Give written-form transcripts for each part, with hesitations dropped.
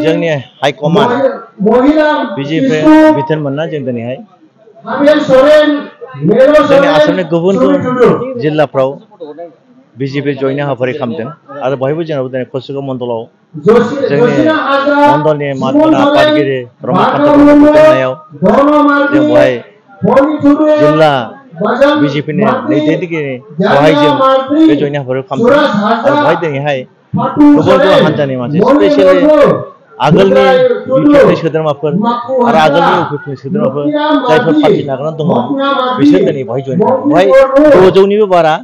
जोंनि हाइकमान बिजेपि बिथोनमोनना जों दिनैहाय जोंनि आसामनि गुबुन गुबुन जिल्लाफ्राव बिजेपि जयन हाबाफारि खालामदों आरो बहायबो जोंनाबो दिनै कसुगाव मण्डलाव जोंनि मण्डलनि मानगोनां आफादगिरि रमाकान्त ब्रह्मनि दैदेननायाव जों बहाय जिल्ला बिजेपिनि दैदेनगिरि सहायजों बे जयन हाबाफारि खालामदों आरो बहाय दिनैहाय गुबुन गुबुन हान्जानि मानसि स्पेसियेलि आगोलनि बिपिएफनि सोद्रोमाफोर आरो आगोलनि इउपिएफनि सोद्रोमाफोर जायफोर पार्टि नागारनानै दंमोन बिसोर दिनै बहाय जयन खालामदों। बहाय 600निबो बारा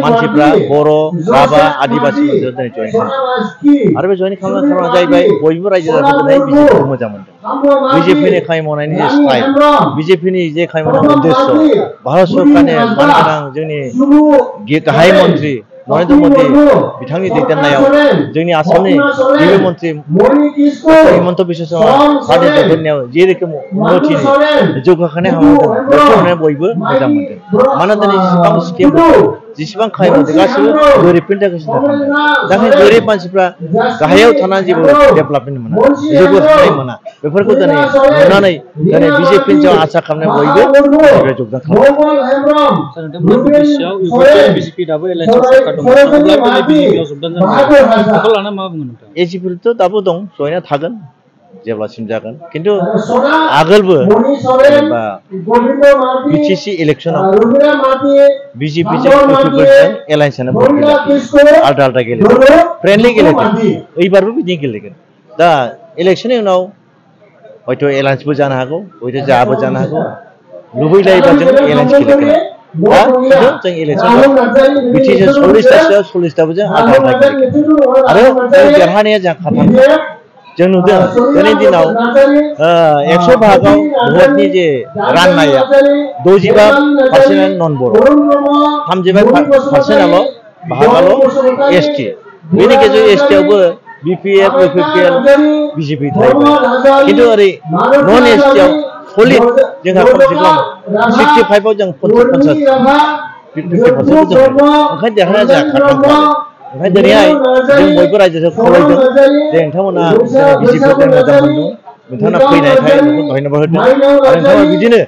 मानसिफ्रा बर' राभा आदिबासि मानसिफ्रा दिनै जयन खालामदों आरो बे जयन खालामनायनि खारना जाहैबाय बयबो रायजो राजाफोरा दिनै बिजेपिखौ मोजां मोनदों। बिजेपिनि खामानि मावनायनि जे स्टाइल बिजेपिनि जे खामानि मावनायनि उद्देश्य भारत सरकारनि मानगोनां जोंनि गाहाय मन्त्रि नरेन्द्र मोदी बिथांनि दैदेननायाव जोंनि आसामनि गिबि मन्त्रि हिमन्त बिश्व शर्मानि दैदेननायाव जे रोखोम उन्नतिनि जौगाखांनाय हाबा मावदों बेखौ नुनानै बयबो मोजां मोनदों। मानोना दिनै जेसेबां स्किमफोर जेसेबां खामानि मावदों गासिबो गोरिबफोरनि थाखाय सिन्था खालामदों। दा गोरिब मानसिफ्रा गाहायाव थानानै जेबो डेभेलपमेन्ट मोना जौगाखांनाय मोना बेफोरखौ दिनै नुनानै दिनै बिजेपिनि सायाव आसा खालामनाय बयबो जगदान एजिपिथ' दाबो दं जयना थागोन जेब्लासिम जागोन खिन्थु आगोलबो जेनेबा बिटिसि इलेक्सनाव बिजेपिजों इउपिएफजों एलायन्सआनो भट गैला आलदा आलदा गेलेदों फ्रेन्डलि गेलेदों एबारबो बिदिनो गेलेगोन। दा इलेक्सननि उनाव हयथ' एलायन्सबो जानो हागौ हयथ' जाबो जानो हागौ लुबैलायोबा जों एलायन्स गेलेगोन। दा खिन्थु जों इलेक्सनाव बिटिसि 40टासोआव 40टाबो जों आलदा आलदा गेलेगोन आरो जों देरहानाया जों खाथार जों नुदों दिनैनि दिनाव 100 भागाव भटनि जे राननाया 65% नन बर' 35% भागाल' एसटि बेनि गेजेराव एसटिआवबो बिपिएफ इउपिपिएल बिजेपि थाहैबाय खिन्थु ओरै नन एसटिआव सलिड जोंहा खमसे खम 65आव जों 50% जों ओंखायनो देरहानाया जोंहा खारनांगौ। ओंखायनो दिनैहाय जों बयबो रायजोखौ खावलायदों जे नोंथांमोना बिजेपिखौ मोजां मोनदों नोंथांमोना फैनायखाय नोंखौ धन्यबाद होदों आरो नोंथांमोना बिदिनो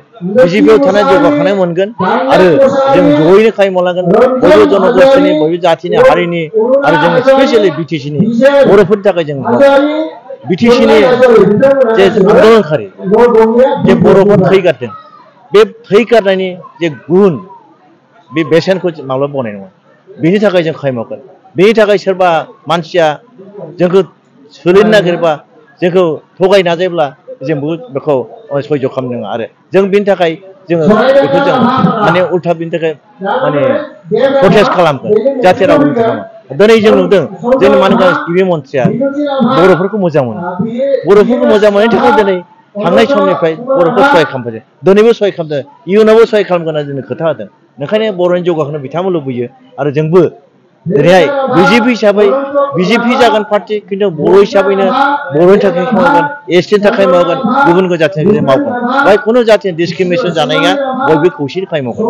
बिजेपिआव थानाय जौगाखांनाय मोनगोन आरो जों जयैनो खामानि मावलांगोन बयबो जनगोष्ठीनि बयबो जाथिनि हारिनि आरो जों स्पेसियेलि बिटिसिनि बर'फोरनि थाखाय जों बिटिसिनि जे आन्दोलनखारि जे बर'फोर थै गारदों बे थै गारनायनि जे गुन बे बेसेनखौ माब्लाबा बनाय नङा बेनि थाखाय जों खामानि मावगोन। बेनि थाखाय सोरबा मानसिया जोंखौ सोलिनो नागिरबा जोंखौ थगायनो नाजायोब्ला जोंबो बेखौ सयज' खालामनो नाङा आरो जों बेनि थाखाय जोङो बेखौ जों माने उल्था बेनि थाखाय माने प्रटेस्ट खालामगोन जाहाथे रावबो बिदि खालामा। दिनै जों नुदों जोंनि मानगोनां गिबि मन्थ्रिया बर'फोरखौ मोजां मोनो बर'फोरखौ मोजां मोननायनि थाखाय दिनै थांनाय समनिफ्राय बर'खौ सहाय खालामफैदों दिनैबो सहाय खालामदों इयुनावबो सहाय खालामगोन होनना जोंनो खोथा होदों। ओंखायनो बर'नि जौगाखांनो बिथांमोन लुबैयो आरो जोंबो दिनैहाय बिजेपि हिसाबै बिजेपि जागोन पार्टि खिन्थु बर' हिसाबैनो बर'नि थाखाय मावगोन एसटिनि थाखाय मावगोन गुबुन गुबुन जाथिनि थाखाय मावगोन। बेहाय खुनु जाथिनि डिसक्रिमिनेसन जानाया बयबो खौसेयै खामानि मावगोन।